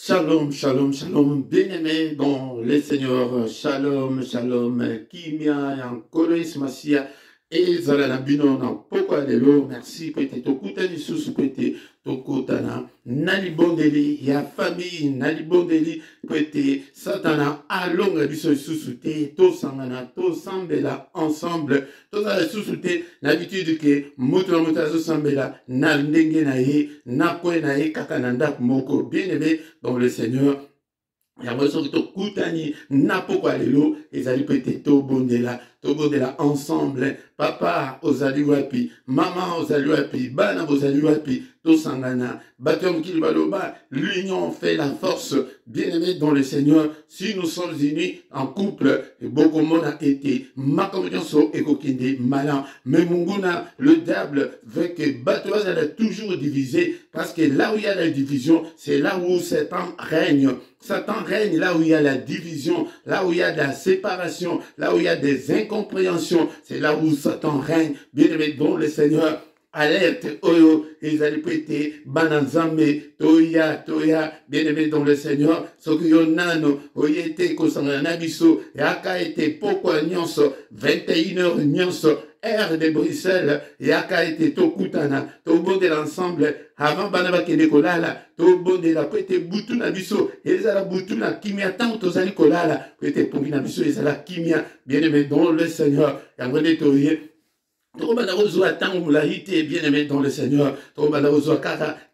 Shalom, shalom, shalom, bien-aimés dans les seigneurs, shalom, shalom, kimia, yankolis, masia, et zalanabino, nan pokwa lelo, merci, pete, tokuta ni susu, pete, tokutana, nalibondeli, ya famille, nalibondeli, pete, satana, alonga biso susu te, to sangana, to sambela, ensemble, to zala susu te, l'habitude que, mutu mutazo sambela, na ndenge na ye, na kwe na ye, kakananda, moko, bien-aimé, dans le Seigneur, ya mweso to kutani na pokwa lelo ezali pete to bondela ensemble papa ozali wapi mama ozali wapi bana ozali wapi to sangana batom kili baloba l'union fait la force bien-aimé dans le Seigneur si nous sommes unis en couple beaucoup monde a été makomonso ekokinde malin mais munguna le diable veut que batois elle est toujours divisé parce que là où il y a la division c'est là où Satan règne. Satan règne là où il y a la division, là où il y a de la séparation, là où il y a des incompréhensions. C'est là où Satan règne. Bien-aimé dans le Seigneur, alerte, oyo, ils allaient prêter, bananzame, toya, bien-aimé dans le Seigneur, sokuyo nano, oyete, kosangana biso, yaka ete, pokwa nyonso, 21h nyonso, R de Bruxelles, yaka ete tokutana, tobo de l'ensemble, avant banaba kende kolala, tobo de la prete butuna biso, ezala butuna kimia tant tozali kolala, prete pongina biso ezala kimia, bien-aimé dans le Seigneur, yangone toye, bien-aimé dans le Seigneur,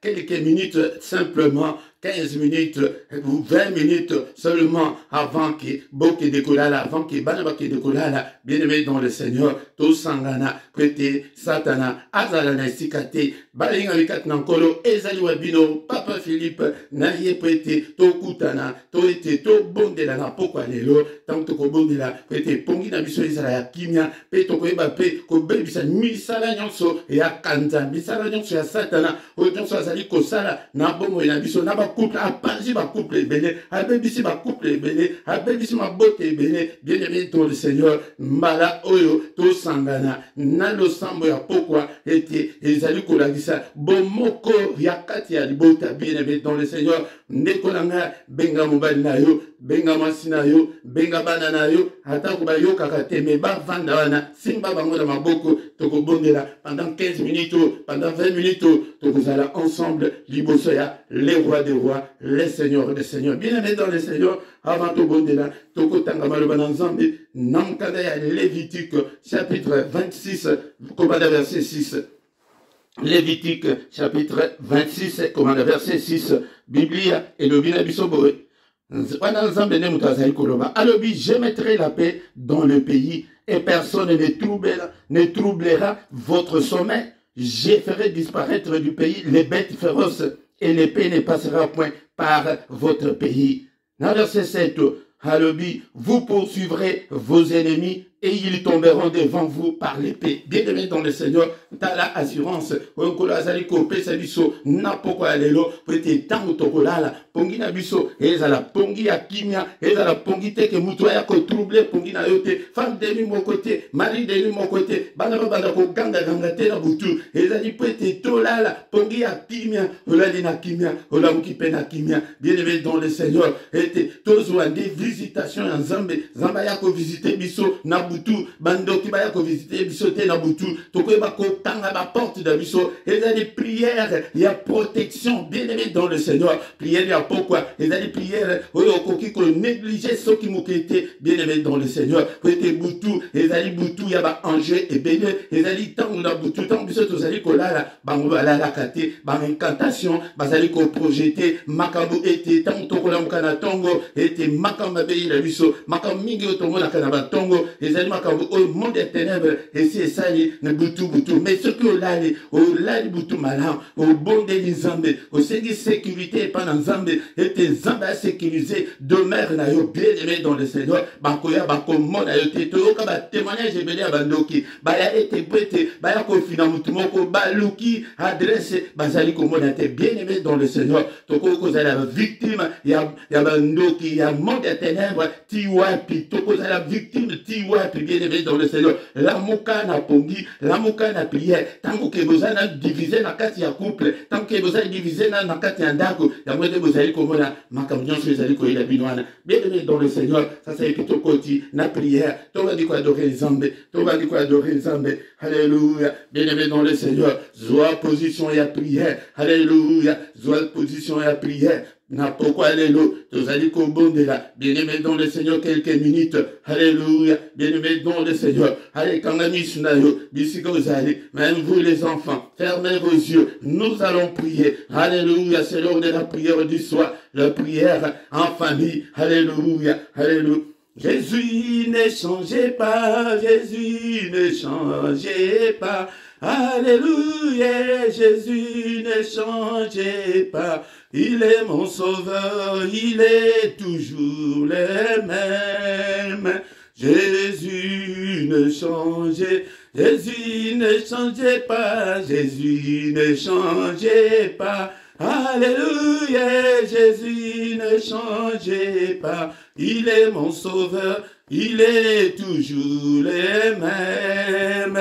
quelques minutes simplement, 15 minutes ou 20 minutes seulement avant que Boke Dekolala, avant que Banabake Dekolala, bien-aimé dans le Seigneur, to sangana, prêté, satana, azalana sikate, balinga vikat nankolo, ezali wabino, papa Philippe, naye prêté, to kutana, to ete, to bondela na pokwa lelo, tant to ko bondela, prêté, pongi na biso ezala ya kimia, pe to ko eba pe, ko bebisa, misala nyonso, ya kanza, misala nyonso ya satana, o nyonso azali kosala, na bomo na biso, na ba couple, à Paris, ma couple est belé, à BBC, ma couple est belé, à BBC, ma beauté est belé, bien-aimé dans le Seigneur, Mala Oyo, To Sangana, Nalo Sambo ya Pokwa, était, Ezali Kolagisa, Bomoko, Yakati Alibota, bien-aimé dans le Seigneur, Nekolanga, Benga Mobile Nayo, Benga Masina yo, Benga Banana yo, Ataku Bayo Kakate, Meba Vandawana, Simba Bangola Maboko, Toko Bondela, pendant 15 minutes, pendant 20 minutes, Toko Zala ensemble, Libosoya, les rois des rois, les seigneurs des seigneurs. Bien-aimés dans les seigneurs, avant Toko Bondela, Toko Tangamalo Bananzambi, Namkadaya, Lévitique, chapitre 26, commandant verset 6. Lévitique, chapitre 26, commandant verset 6, Biblia et le Binabisobore. Alobi, je mettrai la paix dans le pays et personne ne troublera votre sommet. Je ferai disparaître du pays les bêtes féroces et l'épée ne passera point par votre pays. Dans verset 7, Alobi, vous poursuivrez vos ennemis et ils tomberont devant vous par l'épée. Bien-aimé dans le Seigneur, t'as la assurance. Onkolazali kope sabiso na poko alelo prete tango tokolala pongi na biso ezala pongi ya kimia ezala pongi teke mutu ya ko trouble pongi na yote femme de lui mon côté mari de lui mon côté bana bana ko ganga ganga te na butu ezali prete tolala pongi ya kimia olali na kimia olamuki pe na kimia. Bien-aimé dans le Seigneur, était tozwa des visitations en Zambé zamba ya ko visiter biso na butu bandoki ba ya ko visiter biso te na butu tokoyeba ko tanga ba porte de biso et des prières il y a protection. Bien-aimé dans le Seigneur, prière il y a pourquoi il y a des prières oyokoki ko négliger ceux qui m'étaient. Bien-aimé dans le Seigneur, prêter butu ezali butu ya ba ange et béni ezali tango na butu tango biso tozali kolala bango balala kate ba incantation bazali ko projeter makambo ete tango tokola mukana tongo ete makambo be la biso makambo mingi otongo na kana ba tongo ezali makambo au monde des ténèbres et c'est ça ne butu mais ce que olali butu malam au bon de l'Inzambe au sengi sécurité pas dans Nzambe et tes Nzambe sécurisé demeure na yo. Bien-aimé dans le Seigneur, bakoya bakomo na yo te to ka ba témoignage ebele ya bandoki ba ya ete prêté ba ya ko fina mutu moko baluki adresse bazali komona te. Bien-aimé dans le Seigneur, to ko la victime ya bandoki ya monde des ténèbres tiwapi to ko la victime tiwapi combattre, bien aimé dans le Seigneur. La mouka na pongi, la mouka na prière. Tant que vous avez divisé la carte ya couple, tant que vous avez divisé la carte ya ndako, ya mwede vous avez comme la makamnion sur les alliés la binoana. Bien aimé dans le Seigneur, ça c'est plutôt côté, na prière. Tu vas dire quoi adorer les Zambé, tu vas dire quoi adorer les Zambé. Alléluia. Bien aimé dans le Seigneur, zoa position et à prière. Alléluia. Zoa position et à prière. Na pourquoi alléluia, vous allez là, bien aimé dans le Seigneur quelques minutes, alléluia, bien aimé dans le Seigneur, allez quand la mission d'ici que vous allez, même vous les enfants, fermez vos yeux, nous allons prier, alléluia, c'est l'heure de la prière du soir, la prière en famille, alléluia, alléluia. Jésus ne changez pas, Jésus ne changez pas, alléluia, Jésus ne changez pas. Il est mon sauveur, il est toujours le même. Jésus ne changeait, Jésus ne changeait pas, Jésus ne changeait pas. Alléluia, Jésus ne changeait pas. Il est mon sauveur, il est toujours le même.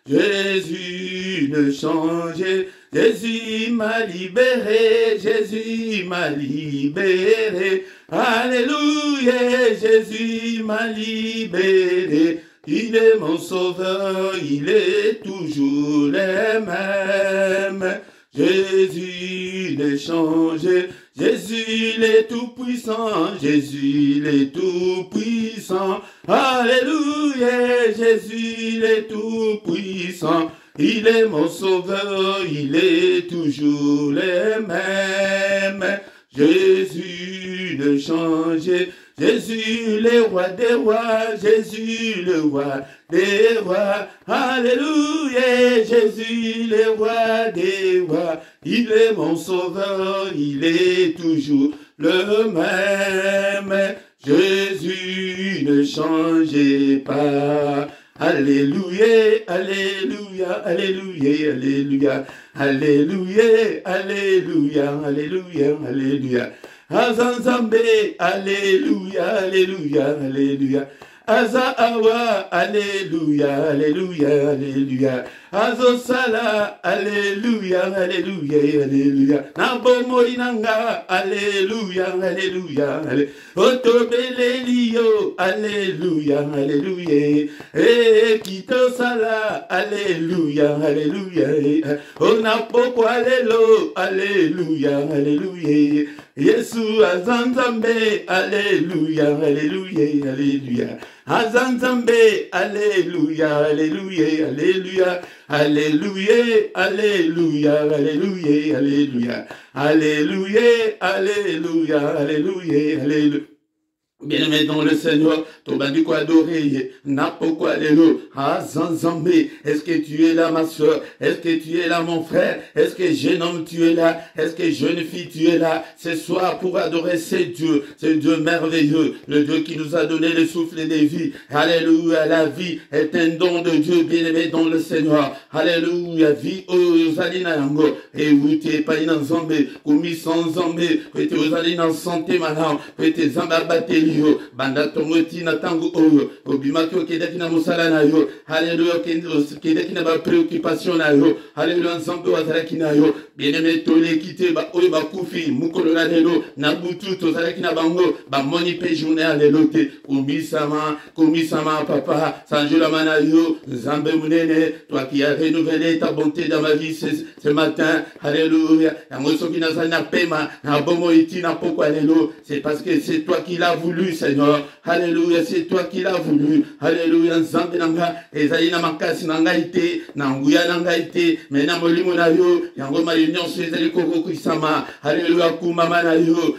Jésus ne changeait, Jésus m'a libéré, Jésus m'a libéré. Alléluia, Jésus m'a libéré. Il est mon sauveur, il est toujours le même. Jésus ne changeait, Jésus il est tout puissant, Jésus il est tout puissant. Alléluia, Jésus il est tout puissant. Il est mon sauveur, il est toujours le même. Jésus ne changeait, Jésus le roi des rois, Jésus le roi des rois. Alléluia, Jésus le roi des rois. Il est mon sauveur, il est toujours le même. Jésus ne changeait pas. Alléluia, alléluia, alléluia, alléluia, alléluia, alléluia, alléluia, alléluia. Azanzambe, alléluia, alléluia, alléluia. Azawa, alléluia, alléluia, alléluia. Azosala, alléluia, alléluia, alléluia. Nabomoinanga, alléluia, alléluia, alléluia. Otobelelio, alléluia, alléluia. Kitosala, alléluia, alléluia. Onapokwa alléluia, alléluia. Yesu azanzambe, alléluia, alléluia, alléluia. Azanzambe, alléluia, alléluia, alléluia. Alléluia, alléluia, alléluia, alléluia. Alléluia, alléluia, alléluia, alléluia. Bien-aimé dans le Seigneur, tu vas dire quoi adorer, n'a pas quoi alléluia, Azanzambé, est-ce que tu es là ma soeur, est-ce que tu es là mon frère, est-ce que jeune homme tu es là, est-ce que jeune fille tu es là, ce soir pour adorer ce Dieu merveilleux, le Dieu qui nous a donné le souffle de vie, alléluia, la vie est un don de Dieu, bien-aimé dans le Seigneur, alléluia, vie aux alina yango, et où tu es pas in zambé, commis sans zambé, que tu es allé en santé maintenant, que tu es zambabateli, banda tongoti na tango oyo obimaki okedaki na mosala na yo haleluya okedaki na préoccupation na yo haleluya nzambe wazalaki na yo bien-aimé toleki te oyo bakufi mokolo na lelo na butu tozalaki na bango bamoni mpe journée ya lelo te komisama papa sanjolama na yo nzambe munene toi qui as renouvelé ta bonté dans ma vie ce matin haleluya yango soki nazali na pema na bomoi ntina pokwa lelo c'est parce que c'est toi qui l'as voulu Seigneur, alléluia, c'est toi qui l'as voulu, alléluia, nzambe nanga, ezali na makasi nanga ite, na nguya nanga ite, mais na molimo na yo, yango ma union ezali koko kuisama, alléluia, kumama na yo,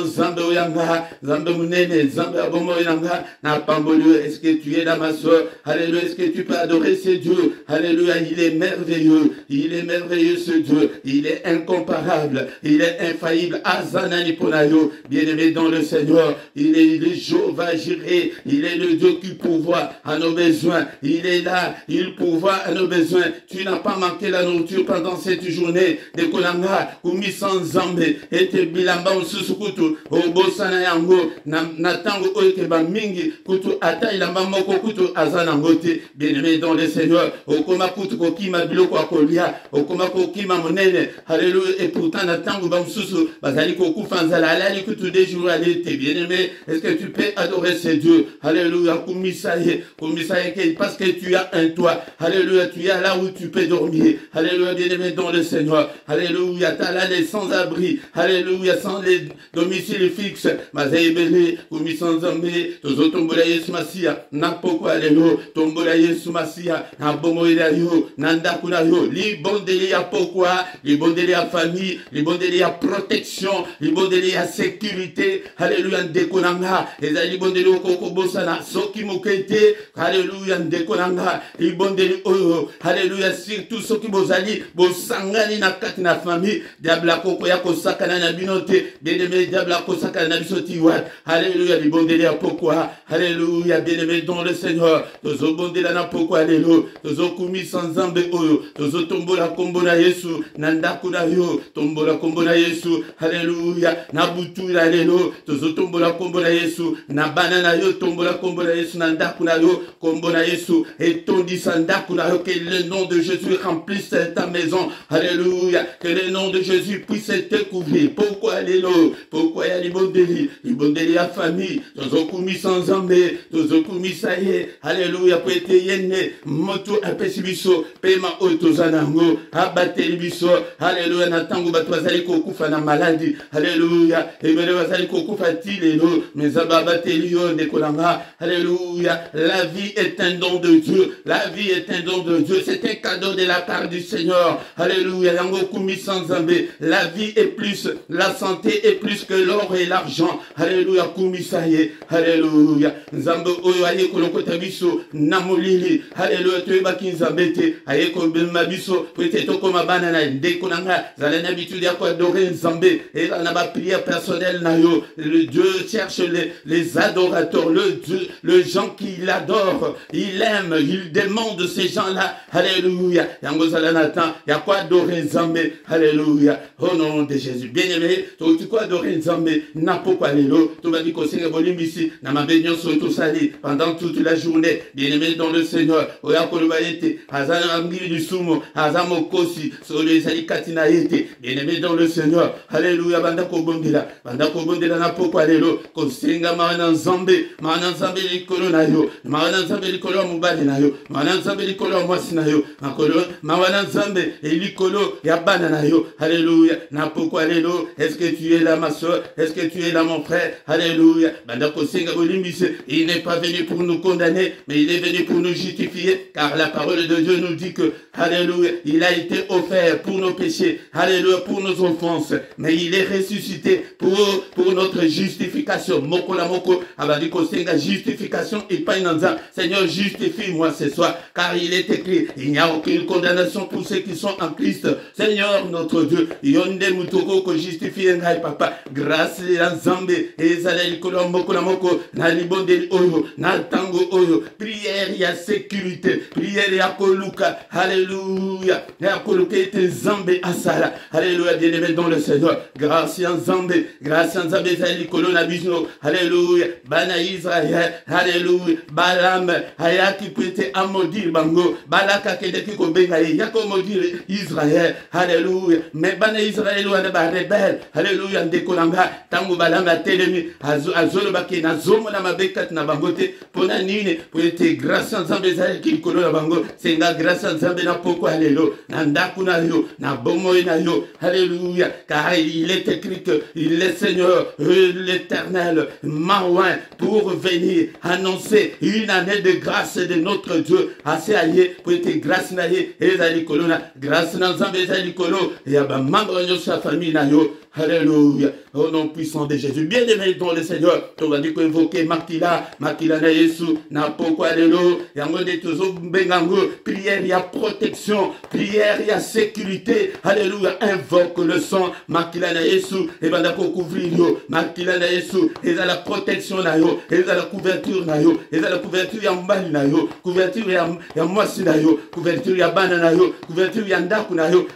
nzambe oyanga, nzambe munene, nzambe abomo nanga, na pambolu, est-ce que tu es là ma soeur, alléluia, est-ce que tu peux adorer ce Dieu, Alléluia, il est merveilleux. Il est merveilleux ce Dieu. Il est incomparable. Il est infaillible. Azanani Ponayo. Bien-aimé dans le Seigneur. Il est Jéhovah Jireh. Il est le Dieu qui pourvoit à nos besoins. Il est là. Il pourvoit à nos besoins. Tu n'as pas manqué la nourriture pendant cette journée. De Konanga, Kumisan Zambe, et te bilamba ususukutu, Obosana Yango, Natango Oekeba Mingi, Kutu Ata ilamba moko kutu Azanangote, bien-aimé dans le Seigneur, Okoma Kutu Kokima Biloko Akolia, Okoma Kokima Monene, Alléluia, et pourtant Natango Bamsusu, Bazali Koku Fanzala, Alali Kutu des jours à l'été, bien-aimé, est-ce que tu peux adorer ce Dieu? Alléluia, Kumisaye, parce que tu as un toit, Alléluia, tu es là où tu peux dormir, Alléluia, bien-aimé dans le Seigneur, Alléluia, t'as là les sans-abri, Alléluia, sans les domiciles fixes, Mazaïbele, Kumisan Zambe, Tozo Tombola Yesu Masia, Napoko Alléluia, Tombola Yesu Masia, Nabomo Ilayo, Nandakuna Yo, Libondeli à pourquoi, Libondeli à famille, Libondeli à protection, Libondeli à sécurité, Alléluia, Ndekonanga, Ezalibondeli au Kokobosana, Soki Mokete, Alléluia, Ndekonanga, Libondeli Oyo, Alléluia, surtout Soki Bozali, Bosangani na kati na famille, Diabla Koko ya Kosakana na binote, bien-aimé, Diabla Kosakana na bisoti wat, Alléluia, Libondeli à pourquoi, Alléluia, bien-aimé dans le Seigneur, Tozo Bondela na pourquoi, Alléluia, Tozo Kumi sans Zambe Oyo, Tozo Tombola Kombona Yesu, Nandakuna Yo, Tombola Kombona Yesu, Alléluia, Nabutu Alléluia, Tozo Tombola Kombona Yesu, Nabanana Yo, Tombola Kombona Yesu, Nandakuna Yo, Kombona Yesu, et Tondi Sandakuna Yo, que le nom de Jésus remplisse ta maison, Alléluia, que le nom de Jésus puisse te couvrir. Pourquoi Alléluia? Pourquoi il y a Libondeli à famille, Tozo Kumi sans Zambe, Tozo Kumi Saye, Alléluia, pour être yenne, Moto Apesibiso, Pema Otozanango, Abateli Biso, Alléluia, Natango Batwazali Kokufa na maladie, Alléluia, et Belewazali Kokufa Tilelo, mais Ababatelio de Kolanga, Alléluia, la vie est un don de Dieu, la vie est un don de Dieu, c'est un cadeau de la part du Seigneur, Alléluia, Yango Kumi sans Zambe, la vie est plus, la santé est plus que l'or et l'argent, Alléluia, Kumi Saye, Alléluia, Zambo Oyo Aye Kolokota Biso, Namolili, Alléluia, Tuebaki Nzambete, Aye Kolbema Biso, peut-être comme Banana, Dekonanga, Zalen habitude à quoi adorer Nzambé, et là, n'a pas prière personnelle, Nayo, le Dieu cherche les adorateurs, le Dieu, le gens qui l'adorent, il aime, il demande ces gens-là, Alléluia, Yango Zalanatan, il y a quoi adorer Nzambé, Alléluia, au nom de Jésus, bien-aimé, tu quoi adorer Nzambé, n'a pas Alléluia, tu vas dire qu'on s'est révolu ici, n'a ma bénion sur tout sali, pendant toute la journée, bien-aimé dans le Seigneur, Oya Kolobaete, Azan Amri du Sumo, Azamo Kosi, sur les Alikatina Ete, bien-aimé dans le Seigneur, Alléluia, Bandako Bondela n'a pas Alléluia, Kosenga Mana Nzambe, Likolo Nayo, Mana Nzambe Likolo Mubali Nayo, Mana Nzambe Likolo Mwasi Nayo, Mana Nzambe Likolo Yabana Nayo, Alléluia, n'a pas Alléluia, est-ce que tu es là ma soeur, est-ce que tu es là mon frère, Alléluia, Bandako Senga Bolimbise, il n'est pas venu pour nous condamner, mais il est venu pour nous justifier, car la parole de Dieu nous dit que, Alléluia, il a été offert pour nos péchés, Alléluia, pour nos offenses, mais il est ressuscité pour notre justification. Moko la moko, abadiko senga justification et pas une Seigneur, justifie-moi ce soir, car il est écrit, il n'y a aucune condamnation pour ceux qui sont en Christ. Seigneur, notre Dieu, yonde mutoko ko justifie ngai papa, grâce à Nzambe, ezaleli kolo moko la moko, na libondeli oyo, na tango oyo, prière ya sécurité, prière ya koluka, alléluia, ya koluka ete Nzambe asala, alléluia, bien-aimé dans le Seigneur, grâce à Nzambe, grâce à Nzambe ezali kolo na biso, alléluia, bana Israël, alléluia, Balam, ayaki pete amodir bango, balaka kedeki ko benga yako modir Israël, alléluia, mais bana Israël wana ba rebelle, alléluia, ndekolanga, tango balanga telemi, azolo baki na zomo na mabekat na bangote, pona nini, pour ete grâce à Nzambe ezali kolo na bango, senga grâce à Nzambe na poko alléluia, na ndaku na yo, na bomo na yo, alléluia, car il est écrit que il est Seigneur, l'Éternel, Marouin, pour venir annoncer une année de grâce de notre Dieu, assez allié, pour être grâce naïe, et ezali kolona, grâce na Nzambe ezali kolo, et aba membre de sa famille na yo, Alléluia. Au nom puissant de Jésus. Bien-aimé dans le Seigneur. Tu vas dire qu'invoquer Makila na Yesu, na poko alléluia. Yangode toujours bengango. Prière, il y a protection. Prière, il y a sécurité. Alléluia. Invoque le sang. Makila na Yesu. Et ben d'accord couvrir yo. Makila na Yesu. Et à la protection na yo. Et à la couverture na yo. Et à la couverture ya mbali na yo. Couverture ya mwasi na yo. Couverture ya bana na yo. Couverture ya ndaku na yo.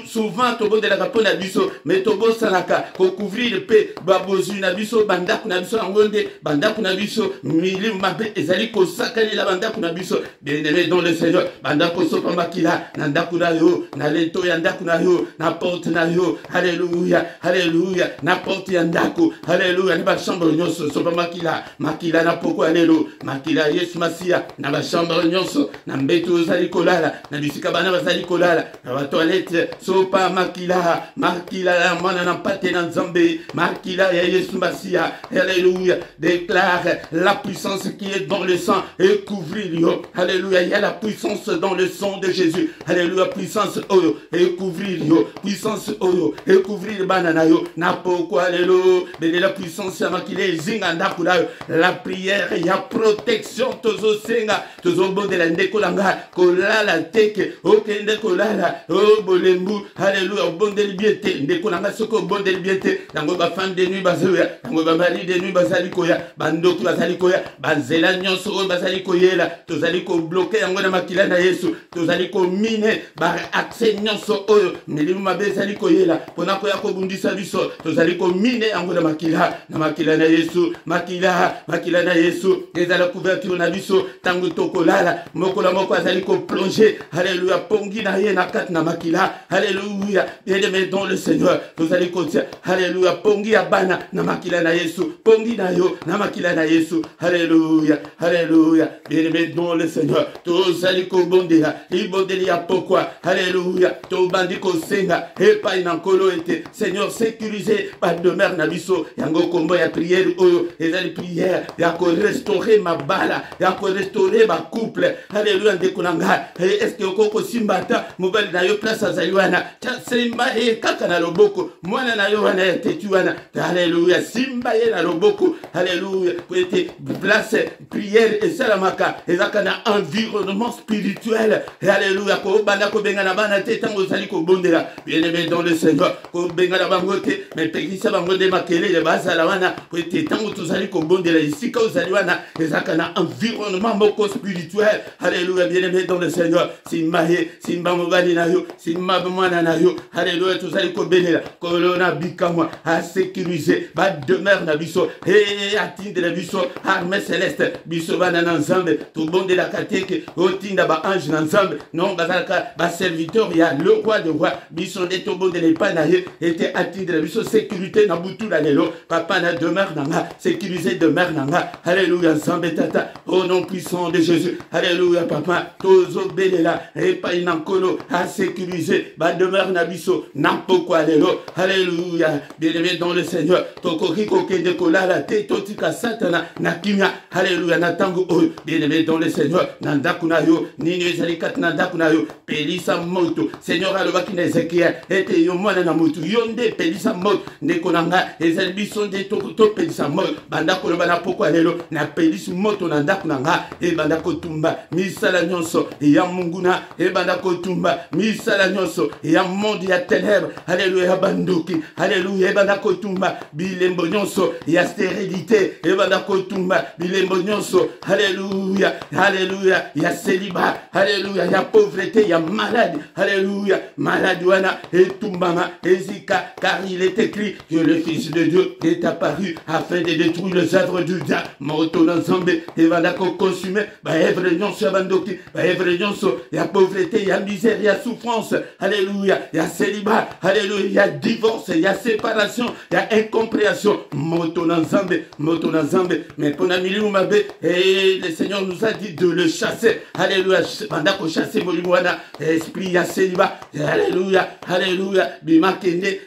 Souvent tobo de la kapona biso. Mais tobo sanaka. Ko couvrir le paix. Babozu na biso. Bandaku na biso. Angonde. Bandaku na biso. Mili mabe. Ezali ko sakani la bandaku na biso. Bien-aimé dans le Seigneur. Bandaku sopa makila. Nandaku na yo. Na lento ya ndaku na yo. Na porte na yo. Alléluia. Alléluia. Na porte ya ndaku. Alléluia. Ni ba chambre nyonso. Sopa makila. Makila na poko alléluia. Makila Yesu Masia. Na ba chambre nyonso. Na mbeto ozali kolala. Na bisika bana bazali kolala. Na ba toilette. Sopa makila. Makila la mwana na pate na nzambe. Makila ya Yesu Masia. Alléluia. Déclare la puissance qui est dans le sang et couvrir yo. Alléluia. Il y a la puissance dans le sang de Jésus. Alléluia. Puissance oyo et couvrir yo. Puissance oyo et couvrir banana yo. Na poko alléluia. Mais la puissance ya makile zinga ndakula yo. La prière, il y a protection tozo senga. Tozo bonde la ndekolanga. Kolala teke. Okende kolala. Oh bolembu. Alléluia. Bonde libiete. Ndekolanga soko bonde libiete. Nango ba femme de nuit bazoya. Nango ba mari de nuit bazali koya. Bandoki bazali koya. Banzela nyonso bazali koyela. Tozali ko bloquer yango na makila na Yesu. Tozali ko mine ba accès nyonso oyo. Milimu mabe zali koyela. Pona koya ko bundisa biso. Tozali ko mine yango na makila na Yesu. Makila na Yesu. Ezala couverture na biso. Tango tokolala. Mokola moko azali ko plonger. Alléluia. Pongi na ye na kat na makila. Alléluia. Bien-aimé dans le Seigneur. Tozali ko tia. Alléluia. Pongi abana na makila na Yesu. Pongi na yo na makila na Yesu. Alléluia. Alléluia. Bien-aimé dans le Seigneur. Tozali ko bondela. Libondeli ya pokwa. Alléluia. To bandi ko senga. Epa inankolo ete. Seigneur, sécurisé par demeure na biso. Yango kombo ya prière oyo. Ezali prière. Yako restaurer ma bala. Yako restaurer ma couple. Alléluia. Ndekunanga. Est-ce que okoko simbata. Mobile na yo place azaliwana. Simba kaka na loboko. Mwana na yo wana tetuana. Alléluia. Simba na loboko. Alléluia. Pour être place prière et salamaka. Ezaka na environnement spirituel. Alléluia. Ko bana ko benga na bana te tango zali ko bondela. Bien-aimé dans le Seigneur. Ko benga na bangote. Mais pekisa bangote makele de bazala wana. Pour être tango tozali ko bondela ici ka ozali wana. Ezaka na environnement moko spirituel. Alléluia. Bien-aimé dans le Seigneur. Simba mobali na yo. Simba mwana na yo. Alléluia. Tozali ko benela. Kolona bikamwa. A sécuriser. Ba demeure na biso. Et atteindre biso. Armée céleste. Biso bana na nzambe. To bondela kateke. Otinda ba ange na nzambe. Non bazalaka ba serviteur ya le roi de roi. Biso de to bondela pa na ye. Était atteindre biso sécurité na butu la lelo. Papa na demeure nanga. Sécuriser demeure nanga. Alléluia. Nzambe tata. Au nom puissant de Jésus. Alléluia papa. Tozo belela. Et pas inankolo. A sécuriser. Ba demeure na biso. N'importe lelo. Alléluia. Bien-aimé dans le Seigneur. Tokori kokende kolala te totika satana na kimia. Alléluia. Na tango oyo. Bien-aimé dans le Seigneur. Nandaku na yo. Nini ezali kat nandaku na yo. Pelisa moto. Seigneur alobaki na Ezekiel. Ete yo mwana na moto. Yonde pelisa moto. Ndeko nanga. Ezali biso nde to pelisa moto. Bandako loba na poko lelo. Na pelisi moto na ndaku nanga. E bandako tumba. Misala nyonso. Ya munguna. E bandako tumba. Misala nyonso. Ya monde ya ténèbres. Alléluia. Bandoki. Alléluia. E bandako tumba. Bilembo nyonso. Ya stérilité. E bandako tumba. Bilembo nyonso. Alléluia. Alléluia. Ya célibat. Alléluia. Ya pauvreté. Ya maladie. Alléluia. Maladie wana. Et tumbama. Ezika. Car il est écrit que le Fils de Dieu est apparu afin de détruire les œuvres du diable. Moto na nzambe. E bandako consumé. Ba evre nyonso ya bandoki. Ba evre nyonso. Ya pauvreté. Ya misère. Ya souffrance. Alléluia. Ya célibat. Alléluia. Ya divorce. Ya séparation. Ya incompréhension. Moto na nzambe. Moto na nzambe. Mais pour la milieu mabe. Et le Seigneur nous a dit de le chasser. Alléluia. Bandako chasser molimwana. Esprit ya célibat. Alléluia. Alléluia. Bima kende.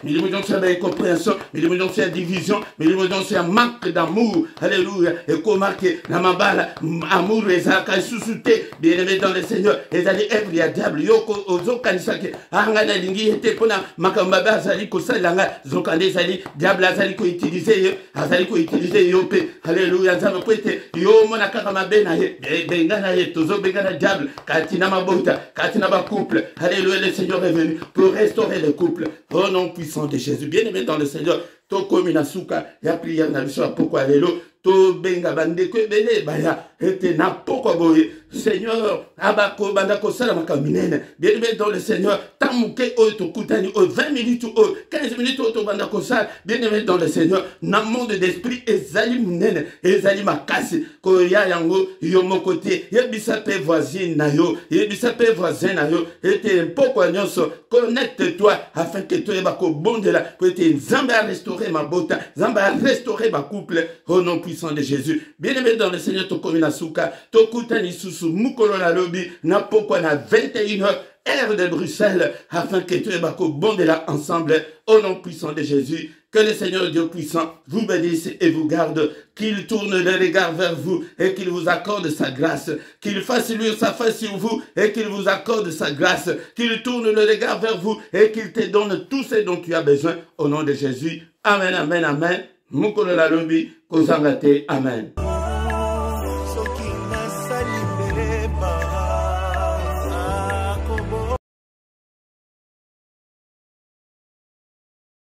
Milieu nyonso ya incompréhension. Milieu nyonso ya division. Milieu nyonso ya manque d'amour. Alléluia. Et comment que na mabala amour ezaka susute. Bien-aimé dans le Seigneur. Ezali evre ya diable. Yoko ozo kanisake. Anga na lingi ete pona maka mabe azali kosalanga zokande ezali diable azali ko utiliser yo pe haleluya nzambe po ete yo mona kaka mabe na ye benga na ye tozo benga na diable kati na mabota kati na ba couple. Alléluia, le Seigneur est venu pour restaurer le couple au nom puissant de Jésus. Bien aimé dans le Seigneur, to komi na suka ya prière na biso pourquoi alléluia to benga bande ko bele baya ete na poko boye Seigneur abako banda ko sala makaminene. Bien aimé dans le Seigneur, tamuke o to kutani o 20 minutes o 15 minutes o to banda ko sala. Bien aimé dans le Seigneur, na monde d'esprit ezali munene ezali makasi ko ya yango yo mokote yebisa pe voisine na yo yebisa pe voisin na yo ete poko nyonso connecte-toi afin que tu eba ko bondela ko ete nzambe a restaurer ma bota nzambe a restaurer ma couple au nom puissant de Jésus. Bien aimé dans le Seigneur, to komina suka to kutani susu mukolo na lobi na poko na 21h heure de Bruxelles afin que tu eba ko bondela ensemble au nom puissant de Jésus. Que le Seigneur Dieu puissant vous bénisse et vous garde, qu'il tourne le regard vers vous et qu'il vous accorde sa grâce, qu'il fasse luire sa face sur vous et qu'il vous accorde sa grâce, qu'il tourne le regard vers vous et qu'il te donne tout ce dont tu as besoin au nom de Jésus. Amen, amen, amen. Mukolo la lobi, kozangate, amen.